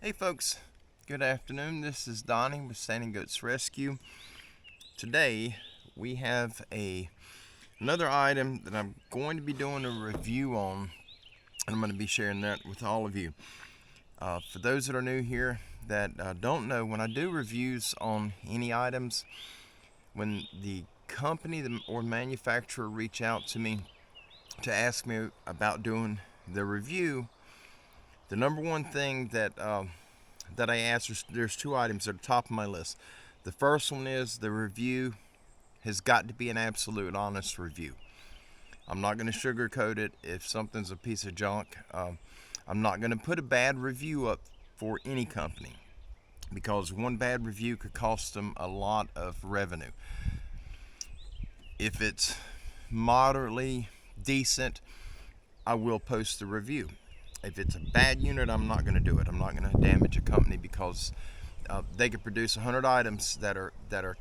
Hey folks, good afternoon. This is Donnie with StandingGoatsRescue. Today we have another item that I'm going to be doing a review on, and I'm going to be sharing that with all of you. For those that are new here that don't know, when I do reviews on any items, when the company or manufacturer reach out to me to ask me about doing the review, the number one thing that I ask, there's two items at the top of my list. The first one is the review has got to be an absolute honest review. I'm not going to sugarcoat it. If something's a piece of junk, I'm not going to put a bad review up for any company, because one bad review could cost them a lot of revenue. If it's moderately decent, I will post the review. If it's a bad unit, I'm not going to do it. I'm not going to damage a company, because they could produce 100 items that are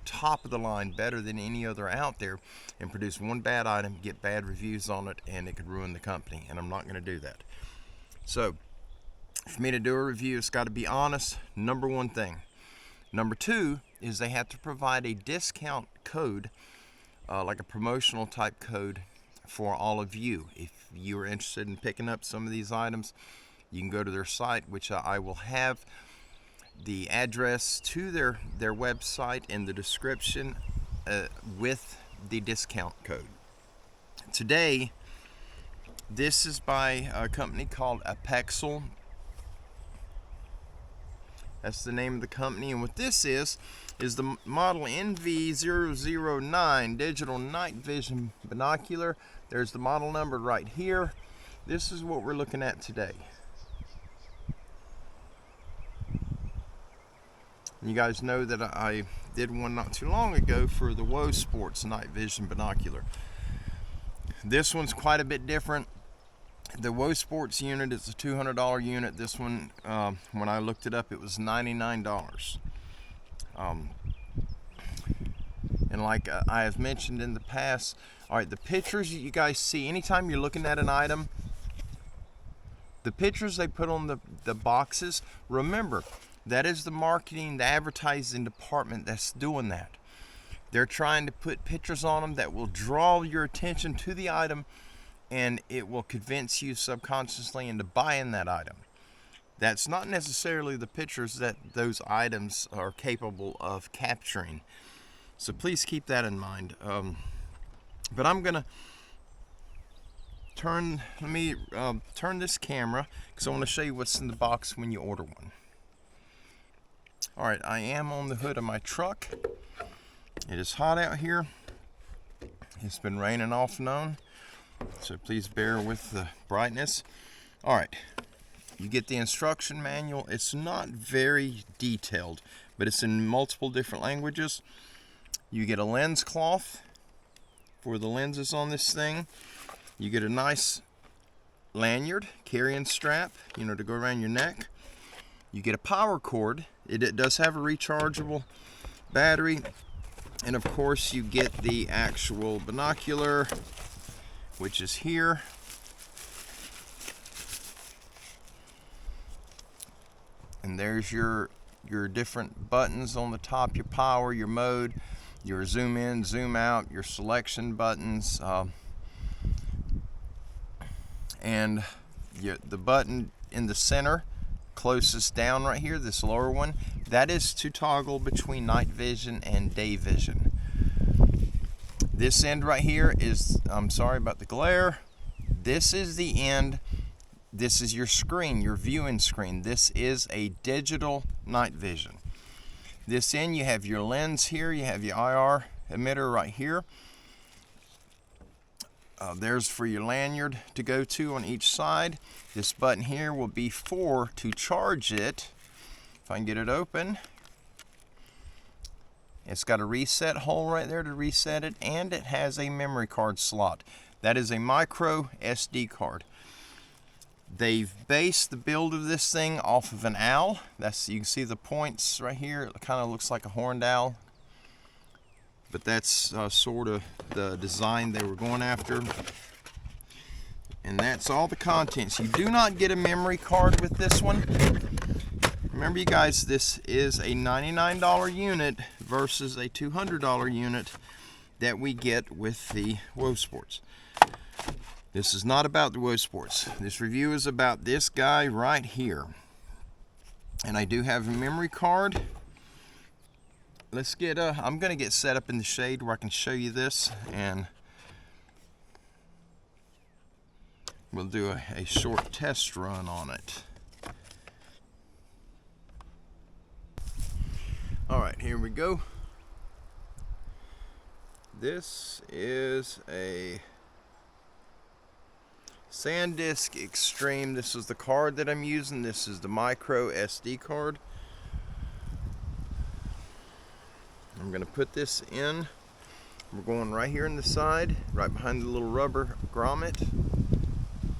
top of the line, better than any other out there, and produce one bad item, get bad reviews on it, and it could ruin the company, and I'm not going to do that. So for me to do a review, it's got to be honest, number one thing. Number two is they have to provide a discount code, like a promotional type code, for all of you. If you are interested in picking up some of these items, you can go to their site, which I will have the address to their website in the description with the discount code. Today, this is by a company called Apexel. That's the name of the company, and what this is the model NV009 digital night vision binocular. There's the model number right here. This is what we're looking at today. You guys know that I did one not too long ago for the Woe Sports night vision binocular. This one's quite a bit different. The Woe Sports unit is a $200 unit. This one, when I looked it up, it was $99. And like I have mentioned in the past, all right, the pictures you guys see, anytime you're looking at an item, the pictures they put on the boxes, remember, that is the marketing, the advertising department that's doing that. They're trying to put pictures on them that will draw your attention to the item, and it will convince you subconsciously into buying that item. That's not necessarily the pictures that those items are capable of capturing. So please keep that in mind. But I'm gonna turn this camera, because I want to show you what's in the box when you order one. All right, I am on the hood of my truck. It is hot out here. It's been raining off and on, so please bear with the brightness. All right, you get the instruction manual. It's not very detailed, but it's in multiple different languages. You get a lens cloth for the lenses on this thing. You get a nice lanyard, carrying strap, to go around your neck. You get a power cord. It does have a rechargeable battery. And of course, you get the actual binocular, which is here. And there's your different buttons on the top, your power, your mode, your zoom in, zoom out, your selection buttons, and the button in the center, closest down right here, this lower one, that is to toggle between night vision and day vision. This end right here is, I'm sorry about the glare, this is the end. This is your screen, your viewing screen. This is a digital night vision. This end, you have your lens here, you have your IR emitter right here. There's for your lanyard to go to on each side. This button here will be to charge it. If I can get it open. It's got a reset hole right there to reset it, and it has a memory card slot. That is a micro SD card. They've based the build of this thing off of an owl. You can see the points right here. It kind of looks like a horned owl. But that's sort of the design they were going after. And that's all the contents. You do not get a memory card with this one. Remember, you guys, this is a $99 unit versus a $200 unit that we get with the Woe Sports. This is not about the Woe Sports. This review is about this guy right here. And I do have a memory card. Let's get I'm gonna get set up in the shade where I can show you this, and we'll do a short test run on it. All right, here we go. This is a SanDisk Extreme. This is the card that I'm using. This is the micro SD card. I'm going to put this in. We're going right here in the side, right behind the little rubber grommet.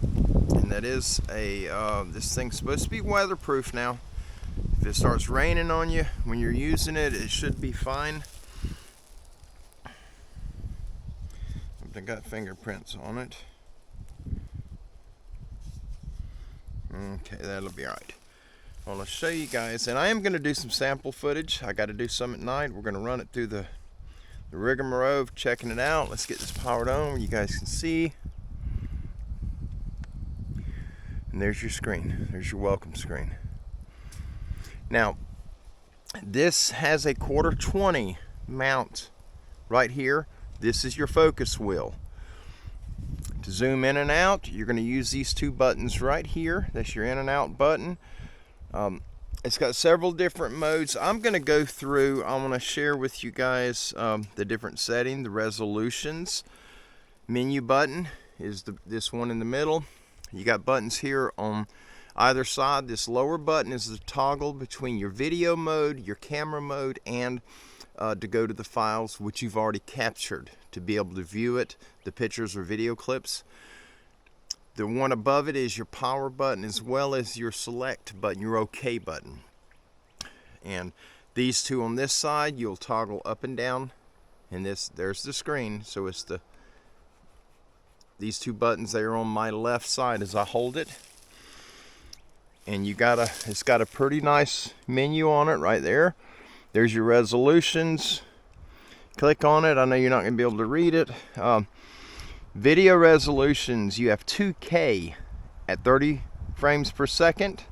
And that is a, this thing's supposed to be weatherproof now. If it starts raining on you when you're using it, it should be fine. I got fingerprints on it. Okay, that'll be all right. Well, I'll show you guys, and I am going to do some sample footage. I got to do some at night. We're going to run it through the rigmarole of checking it out. Let's get this powered on where you guys can see. And there's your screen. There's your welcome screen. Now, this has a 1/4-20 mount right here. This is your focus wheel. To zoom in and out, you're going to use these two buttons right here. That's your in and out button. It's got several different modes. I'm going to go through, I want to share with you guys the different settings, the resolutions. Menu button is this one in the middle. You got buttons here on either side. This lower button is the toggle between your video mode, your camera mode, and to go to the files which you've already captured to be able to view it, the pictures or video clips. The one above it is your power button, as well as your select button, your OK button. And these two on this side, you'll toggle up and down. And there's the screen. So it's these two buttons there on my left side as I hold it. And it's got a pretty nice menu on it right there. There's your resolutions. Click on it. I know you're not going to be able to read it. Video resolutions, you have 2K at 30 frames per second.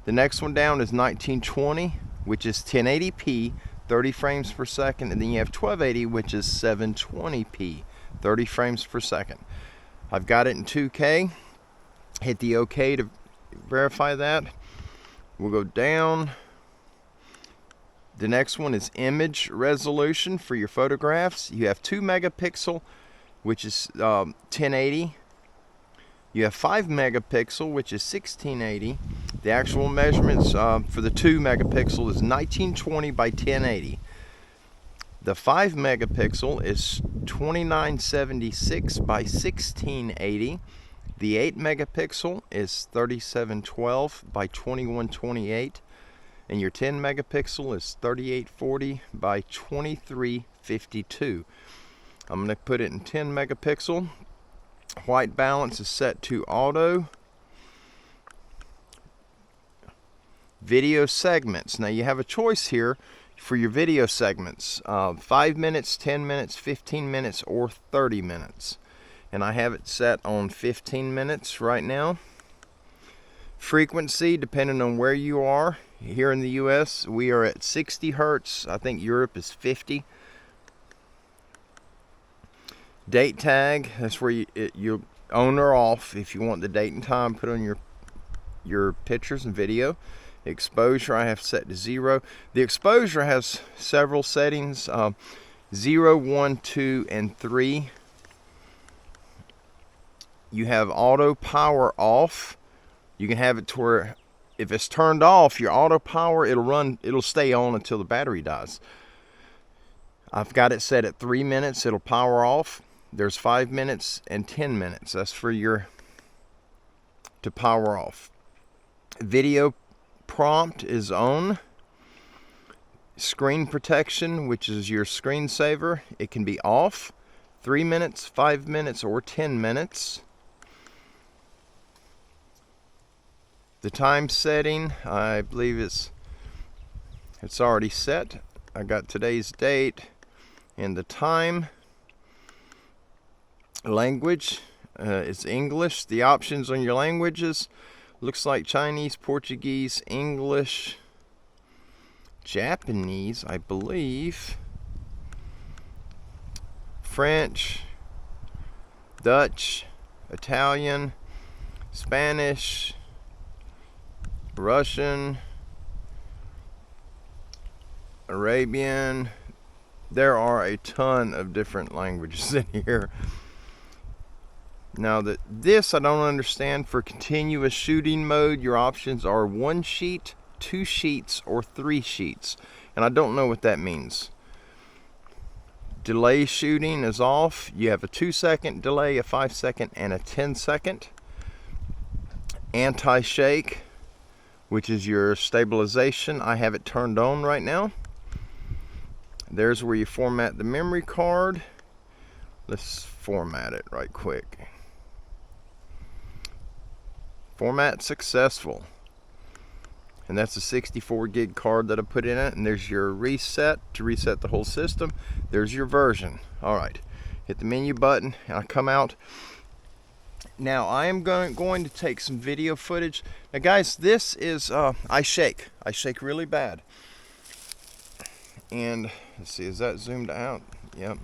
The next one down is 1920, which is 1080p, 30 frames per second. And then you have 1280, which is 720p, 30 frames per second. I've got it in 2K. Hit the OK to verify that. We'll go down. The next one is image resolution for your photographs. You have 2 megapixel, which is 1080. You have 5 megapixel, which is 1680. The actual measurements for the 2 megapixel is 1920 by 1080. The 5 megapixel is 2976 by 1680. The 8 megapixel is 3712 by 2128. And your 10 megapixel is 3840 by 2352. I'm going to put it in 10 megapixel. White balance is set to auto. Video segments. Now you have a choice here for your video segments. 5 minutes, 10 minutes, 15 minutes, or 30 minutes. And I have it set on 15 minutes right now. Frequency, depending on where you are. Here in the US, we are at 60 hertz. I think Europe is 50. Date tag, that's where you on or off if you want the date and time put on your pictures and video. Exposure I have set to 0. The exposure has several settings, 0, 1, 2, and 3. You have auto power off. You can have it to where if it's turned off, your auto power, it'll stay on until the battery dies. I've got it set at 3 minutes, it'll power off. There's 5 minutes and 10 minutes. That's for to power off. Video prompt is on. Screen protection, which is your screensaver, it can be off. 3 minutes, 5 minutes, or 10 minutes. The time setting, I believe it's It's already set. I got today's date and the time. Language is English. The options on your languages looks like Chinese, Portuguese, English, Japanese, I believe, French, Dutch, Italian, Spanish, Russian, Arabian. There are a ton of different languages in here. Now this I don't understand. For continuous shooting mode, your options are 1 sheet, 2 sheets, or 3 sheets. And I don't know what that means. Delay shooting is off. You have a 2-second delay, a 5-second, and a 10-second. Anti-shake, which is your stabilization, I have it turned on right now. There's where you format the memory card. Let's format it right quick. Format successful. And that's a 64 gig card that I put in it. And there's your reset to reset the whole system. There's your version. All right, hit the menu button and I come out. Now I am going to take some video footage. Now guys, this is, I shake really bad. And let's see, is that zoomed out? Yep.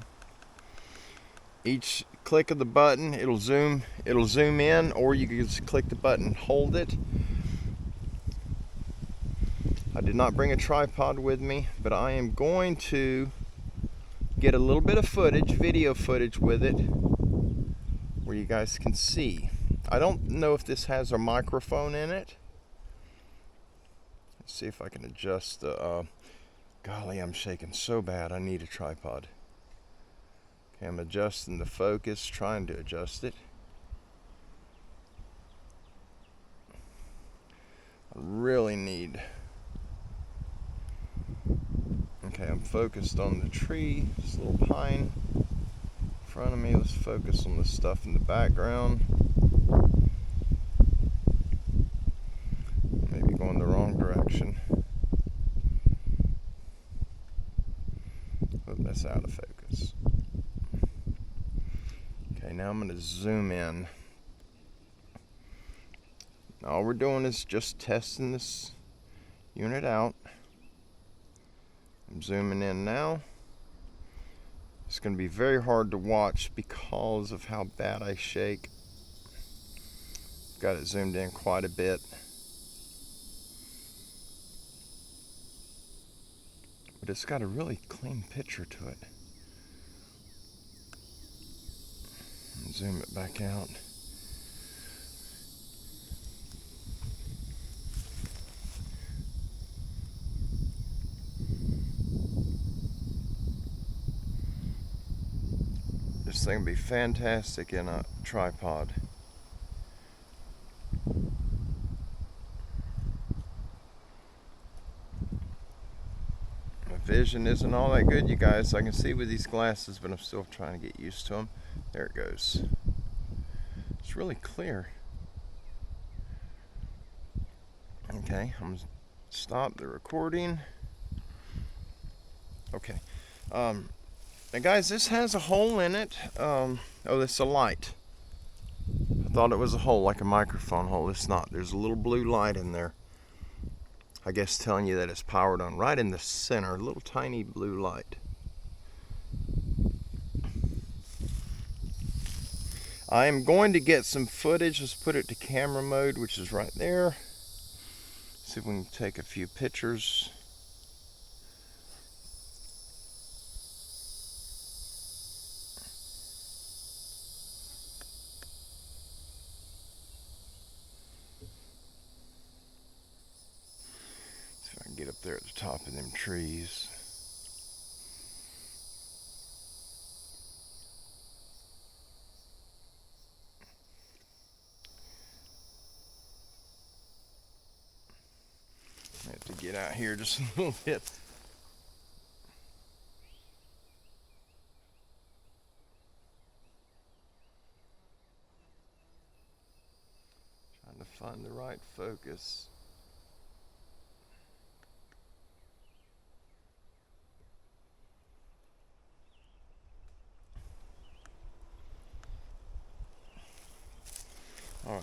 Each click of the button, it'll zoom in, or you can just click the button, hold it. I did not bring a tripod with me, but I am going to get a little bit of footage, video footage with it, where you guys can see. I don't know if this has a microphone in it. Let's see if I can adjust the, golly, I'm shaking so bad, I need a tripod. Okay, I'm adjusting the focus, trying to adjust it. I really need. Okay, I'm focused on the tree, this little pine in front of me. Let's focus on the stuff in the background. Maybe going the wrong direction. Oh, that's out of focus. Okay, now I'm going to zoom in. All we're doing is just testing this unit out. I'm zooming in now. It's going to be very hard to watch because of how bad I shake. Got it zoomed in quite a bit. But it's got a really clean picture to it. Zoom it back out. This thing would be fantastic in a tripod. My vision isn't all that good, you guys. I can see with these glasses, but I'm still trying to get used to them. There it goes. It's really clear. Okay, I'm gonna stop the recording. Okay. Now guys, this has a hole in it. Oh, it's a light. I thought it was a hole, like a microphone hole. It's not. There's a little blue light in there. I guess telling you that it's powered on. Right in the center, a little tiny blue light. I am going to get some footage. Let's put it to camera mode, which is right there. See if we can take a few pictures. See if I can get up there at the top of them trees. I have to get out here just a little bit. Trying to find the right focus.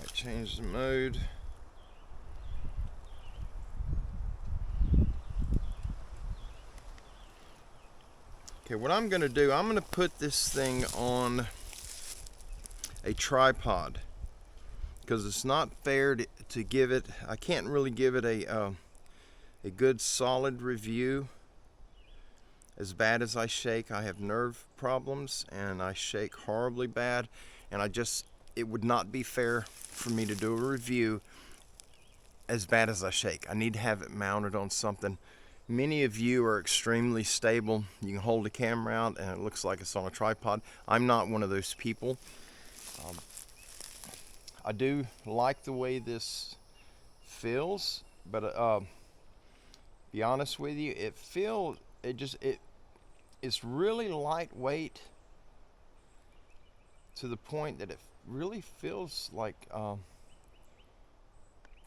Alright, change the mode. Okay, what I'm going to do, I'm going to put this thing on a tripod because it's not fair to give it, I can't really give it a good solid review. As bad as I shake, I have nerve problems and I shake horribly bad, and it would not be fair for me to do a review as bad as I shake. I need to have it mounted on something. Many of you are extremely stable. You can hold the camera out and it looks like it's on a tripod. I'm not one of those people. I do like the way this feels, but be honest with you, it's really lightweight to the point that it really feels like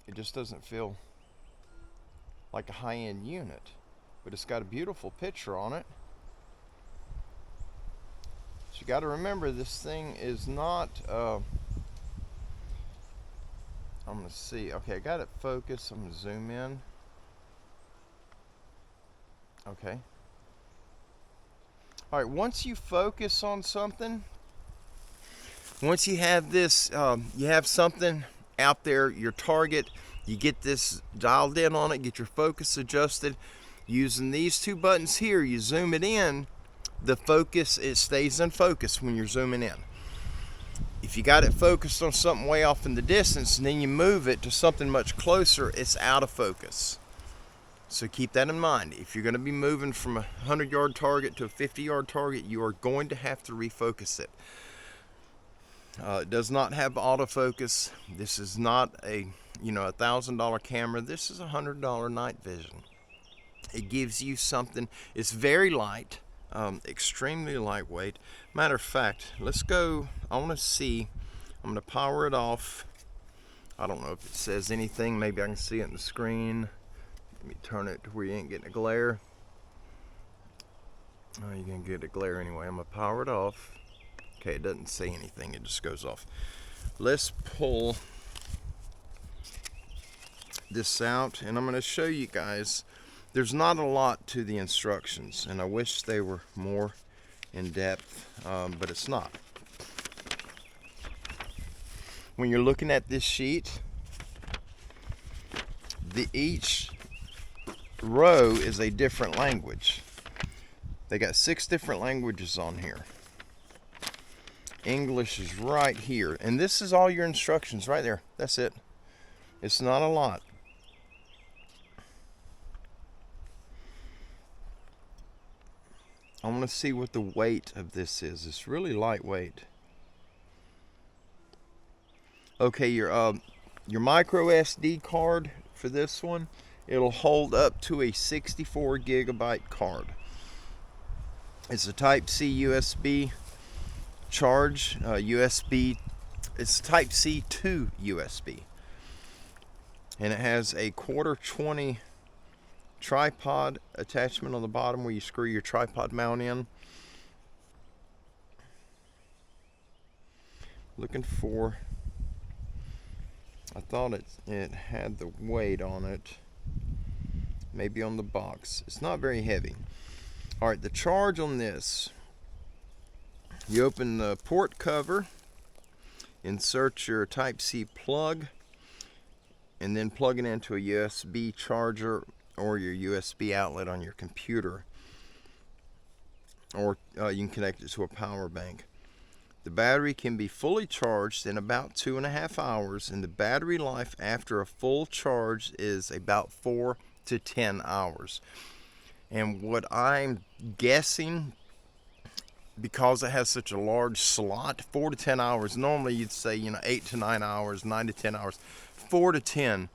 it just doesn't feel like a high-end unit, but it's got a beautiful picture on it. So you got to remember, this thing is not I'm gonna see. Okay, I got it focused. I'm gonna zoom in. Okay. All right, once you focus on something, once you have this, you have something out there, your target, you get this dialed in on it, get your focus adjusted. Using these two buttons here, you zoom it in, the focus, it stays in focus when you're zooming in. If you got it focused on something way off in the distance and then you move it to something much closer, it's out of focus. So keep that in mind. If you're going to be moving from a 100-yard target to a 50-yard target, you are going to have to refocus it. It does not have autofocus. This is not a $1,000 camera. This is a $100 night vision. It gives you something. It's very light, extremely lightweight. Matter of fact, let's go. I want to see. I'm going to power it off. I don't know if it says anything. Maybe I can see it in the screen. Let me turn it to where you ain't getting a glare. Oh, you're going to get a glare anyway. I'm going to power it off. Okay, it doesn't say anything. It just goes off. Let's pull this out, and I'm going to show you guys. There's not a lot to the instructions, and I wish they were more in depth, but it's not. When you're looking at this sheet, each row is a different language. They got 6 different languages on here. English is right here, and this is all your instructions right there. That's it. It's not a lot. I want to see what the weight of this is. It's really lightweight. Okay, your micro SD card for this one, it'll hold up to a 64 gigabyte card. It's a Type-C USB charge, it's Type-C to USB. And it has a 1/4-20 tripod attachment on the bottom where you screw your tripod mount in. Looking for, I thought it had the weight on it, maybe on the box. It's not very heavy. All right, the charge on this, you open the port cover, insert your Type-C plug, and then plug it into a USB charger or your USB outlet on your computer, or you can connect it to a power bank. The battery can be fully charged in about 2.5 hours, and the battery life after a full charge is about 4 to 10 hours. And what I'm guessing, because it has such a large slot, 4 to 10 hours. Normally you'd say 8 to 9 hours, 9 to 10 hours. 4 to 10.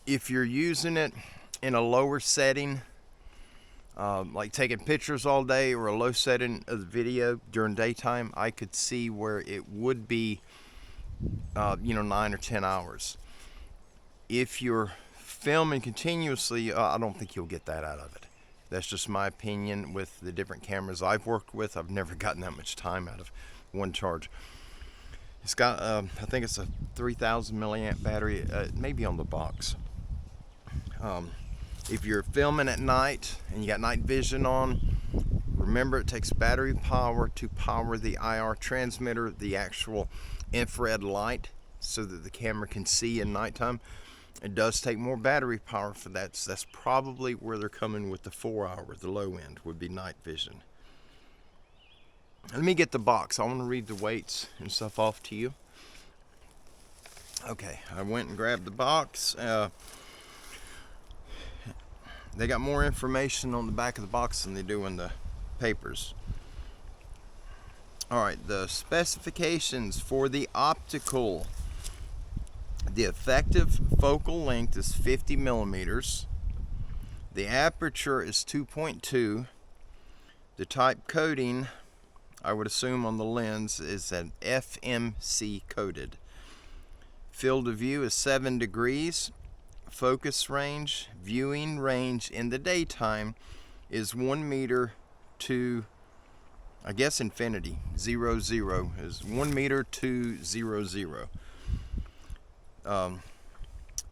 If you're using it in a lower setting, like taking pictures all day, or a low setting of the video during daytime, I could see where it would be 9 or 10 hours. If you're filming continuously, I don't think you'll get that out of it. That's just my opinion. With the different cameras I've worked with, I've never gotten that much time out of one charge. It's got, I think it's a 3,000 milliamp battery, maybe on the box. If you're filming at night and you got night vision on, remember it takes battery power to power the IR transmitter, the actual infrared light, so that the camera can see in nighttime. It does take more battery power for that, so that's probably where they're coming with the 4-hour. The low end would be night vision. Let me get the box. I want to read the weights and stuff off to you. Okay, I went and grabbed the box. They got more information on the back of the box than they do in the papers. Alright, the specifications for the optical. The effective focal length is 50 millimeters. The aperture is 2.2. The type coating, I would assume on the lens, is an FMC coated. Field of view is 7 degrees. Focus range, viewing range in the daytime is 1 meter to, I guess, infinity. 0, 0 is 1 meter to 0, 0.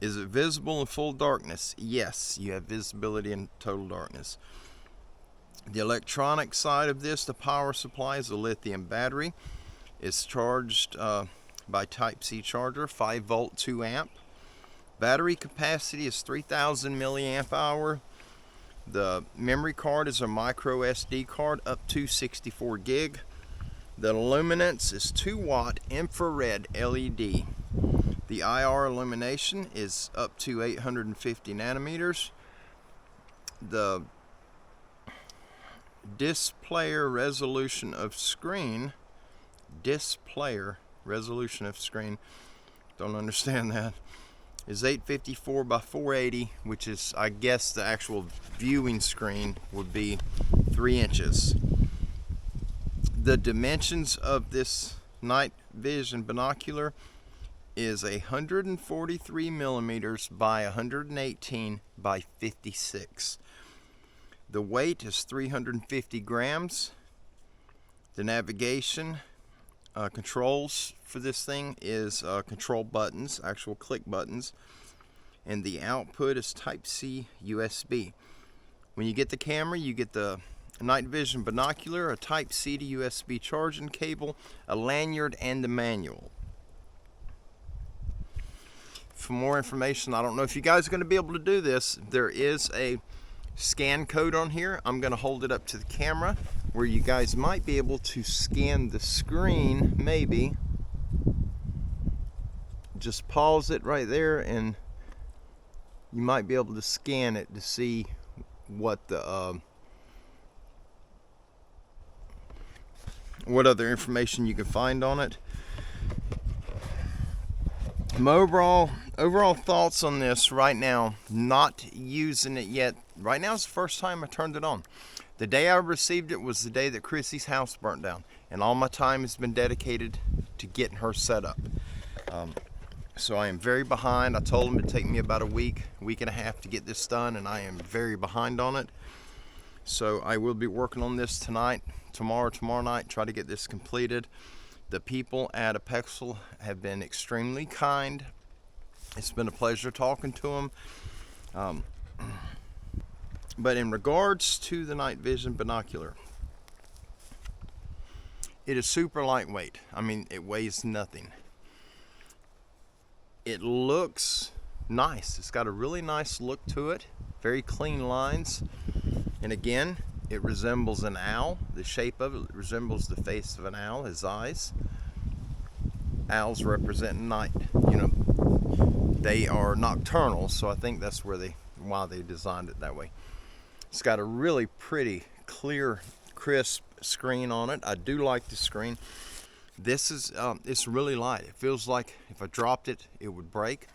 Is it visible in full darkness? Yes, you have visibility in total darkness. The electronic side of this, the power supply, is a lithium battery. It's charged by Type-C charger, 5 volt, 2 amp. Battery capacity is 3,000 milliamp hour. The memory card is a micro SD card up to 64 gig. The luminance is 2 watt infrared LED. The IR illumination is up to 850 nanometers. The displayer resolution of screen, don't understand that, is 854 by 480, which is, I guess, the actual viewing screen would be 3 inches. The dimensions of this night vision binocular is 143 millimeters by 118 by 56. The weight is 350 grams. The navigation controls for this thing is control buttons, actual click buttons, and the output is Type-C USB. When you get the camera, you get the night vision binocular, a Type-C to USB charging cable, a lanyard, and the manual. For more information, I don't know if you guys are going to be able to do this, there is a scan code on here. I'm going to hold it up to the camera where you guys might be able to scan the screen, maybe. Just pause it right there and you might be able to scan it to see what the what other information you can find on it. My overall thoughts on this right now, not using it yet. Right now is the first time I turned it on. The day I received it was the day that Chrissy's house burnt down, and all my time has been dedicated to getting her set up. So I am very behind. I told them it'd take me about a week and a half to get this done, and I am very behind on it. So I will be working on this tonight, tomorrow night, try to get this completed. The people at Apexel have been extremely kind. It's been a pleasure talking to them. But in regards to the night vision binocular, it is super lightweight. I mean, it weighs nothing. It looks nice. It's got a really nice look to it. Very clean lines. And again, it resembles an owl. The shape of it resembles the face of an owl, his eyes. Owls represent night. You know, they are nocturnal, so I think that's why they designed it that way. It's got a really pretty, clear, crisp screen on it. I do like the screen. This is, it's really light. It feels like if I dropped it, it would break.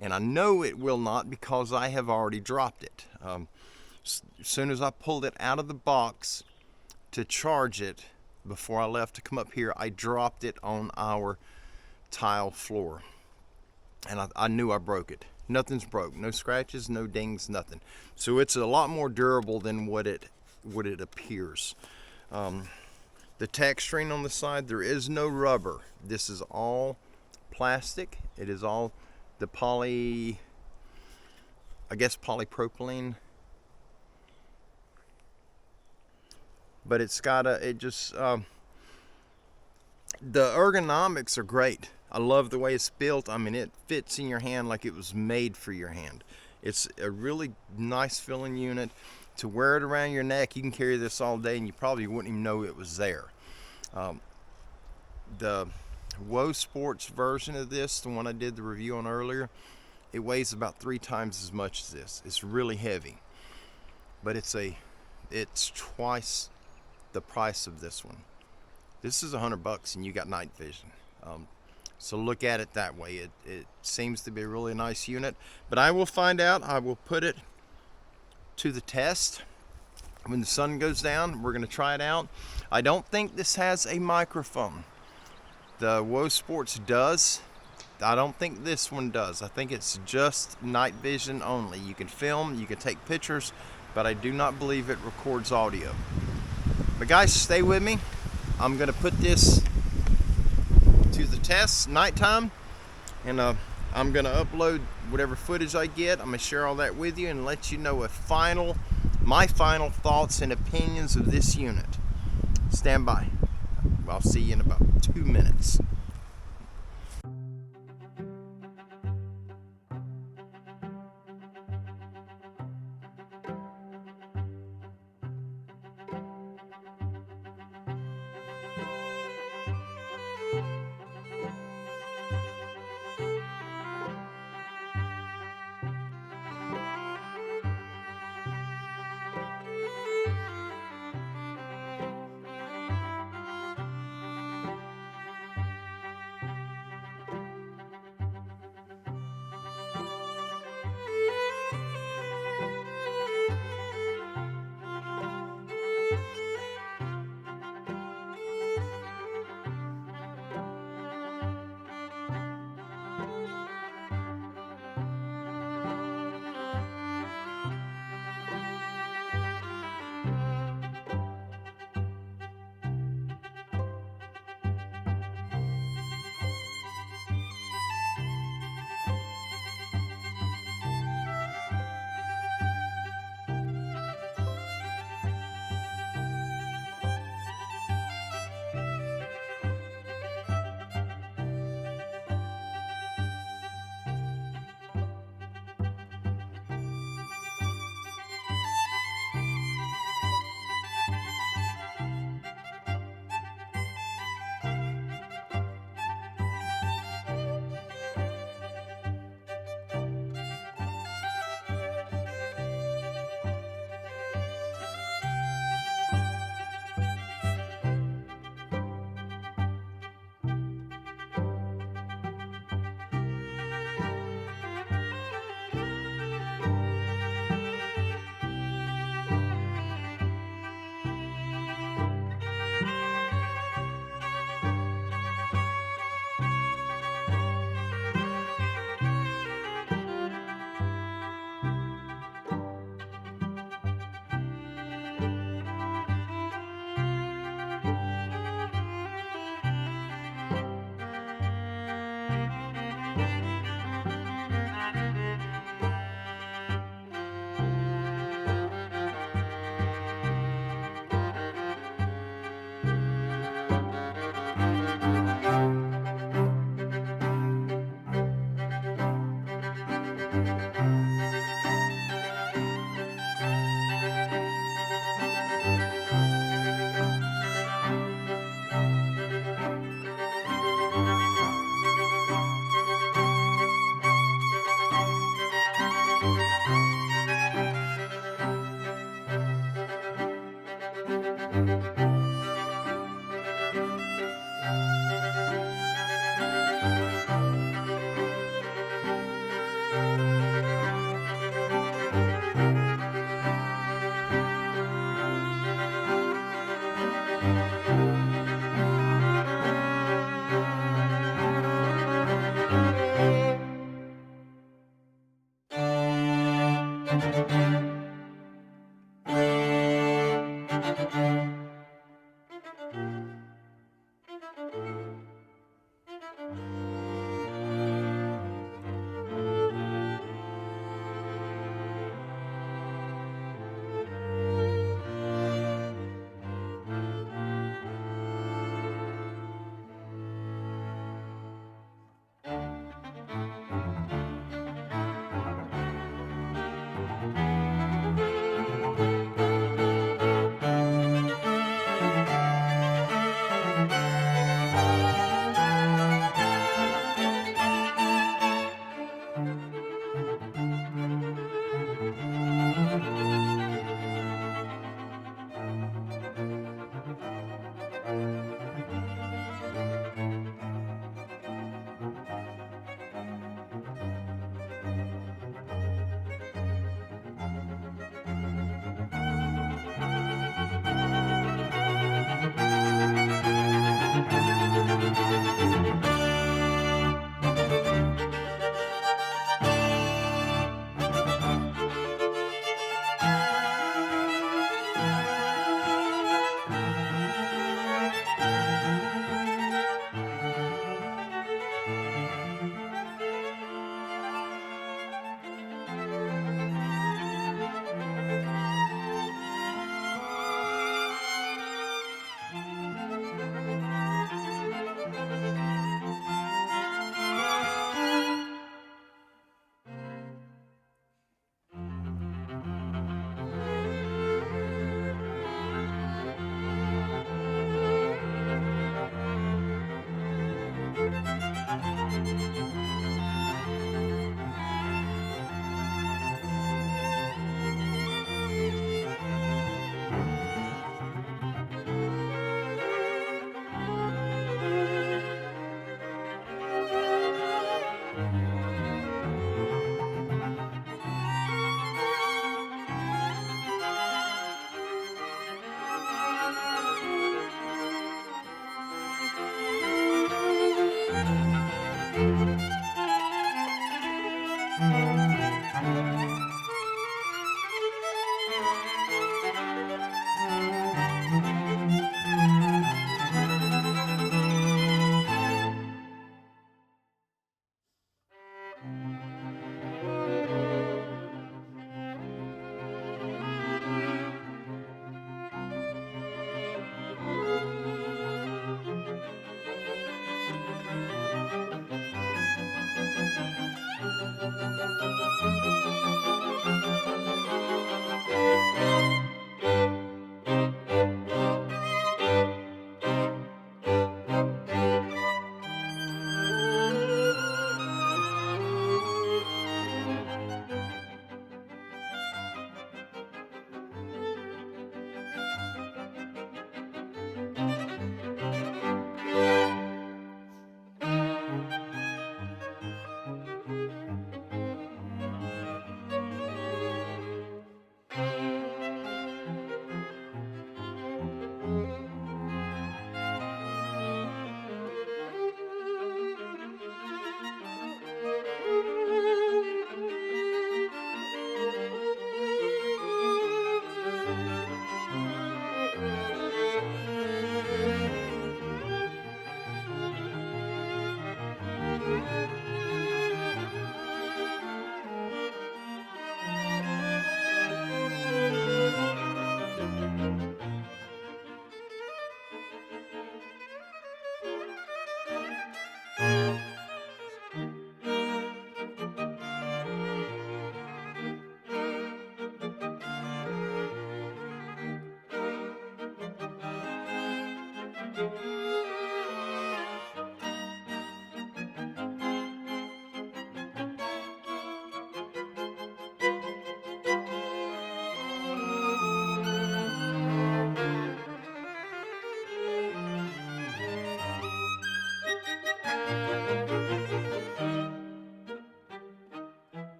And I know it will not because I have already dropped it. As soon as I pulled it out of the box to charge it, before I left to come up here, I dropped it on our tile floor. And I knew I broke it. Nothing's broke. No scratches, no dings, nothing. So it's a lot more durable than what it appears. The texturing on the side, there is no rubber. This is all plastic. It is all the polypropylene. But it's got the ergonomics are great. I love the way it's built. I mean, it fits in your hand like it was made for your hand. It's a really nice filling unit. To wear it around your neck, you can carry this all day and you probably wouldn't even know it was there. The Woe Sports version of this, the one I did the review on earlier, it weighs about 3 times as much as this. It's really heavy, but it's twice the price of this one. This is $100 and you got night vision. So look at it that way. It seems to be a really nice unit, but I will find out. I will put it to the test when the sun goes down. We're going to try it out. I don't think this has a microphone. The Woe Sports does. I don't think this one does. I think it's just night vision only. You can film, you can take pictures, but I do not believe it records audio. But guys, stay with me. I'm going to put this to the test nighttime, and I'm going to upload whatever footage I get. I'm going to share all that with you and let you know my final thoughts and opinions of this unit. Stand by. I'll see you in about 2 minutes.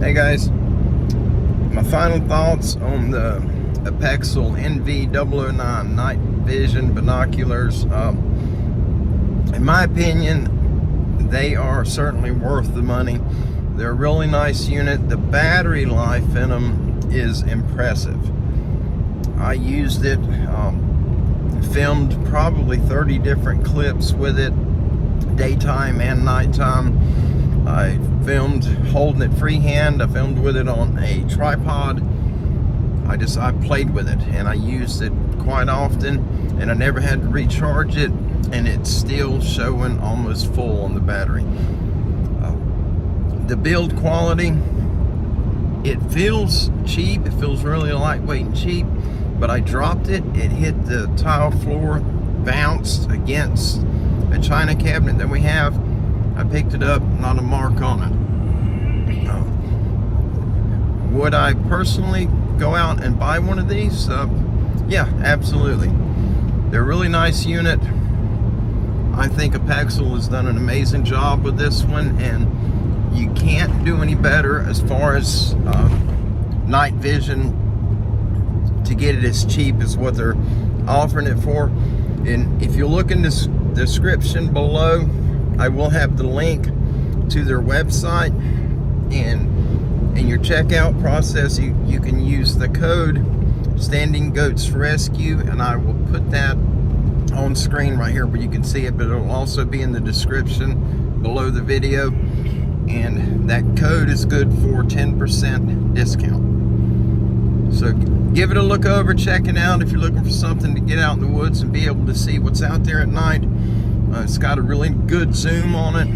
Hey guys, my final thoughts on the Apexel NV009 night vision binoculars. In my opinion, they are certainly worth the money. They're a really nice unit. The battery life in them is impressive. I used it, filmed probably 30 different clips with it, daytime and nighttime. I filmed holding it freehand. I filmed with it on a tripod. I played with it and I used it quite often, and I never had to recharge it, and it's still showing almost full on the battery. The build quality, it feels cheap. It feels really lightweight and cheap, but I dropped it. It hit the tile floor, bounced against a china cabinet that we have. I picked it up, not a mark on it. Would I personally go out and buy one of these? Yeah, absolutely. They're a really nice unit. I think Apexel has done an amazing job with this one, and you can't do any better as far as night vision to get it as cheap as what they're offering it for. And if you look in this description below, I will have the link to their website, and in your checkout process you can use the code StandingGoatsRescue, and I will put that on screen right here where you can see it, but it'll also be in the description below the video, and that code is good for 10% discount. So give it a look over, check it out if you're looking for something to get out in the woods and be able to see what's out there at night. It's got a really good zoom on it.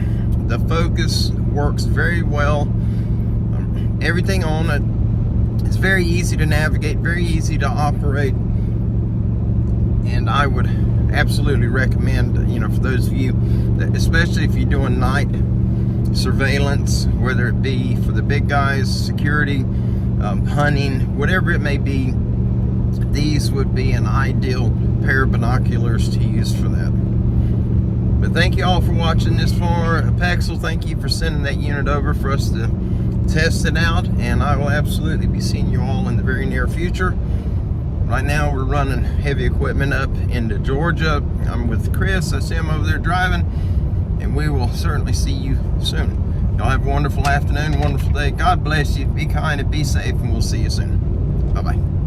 The focus works very well. Everything on it is very easy to navigate, very easy to operate, and I would absolutely recommend, for those of you that, especially if you're doing night surveillance, whether it be for the big guys, security, hunting, whatever it may be, these would be an ideal pair of binoculars to use for that. But thank you all for watching this far. Apexel, thank you for sending that unit over for us to test it out, and I will absolutely be seeing you all in the very near future. Right now we're running heavy equipment up into Georgia. I'm with Chris. I see him over there driving, and we will certainly see you soon. Y'all have a wonderful afternoon, wonderful day. God bless you. Be kind and be safe, and we'll see you soon. Bye-bye.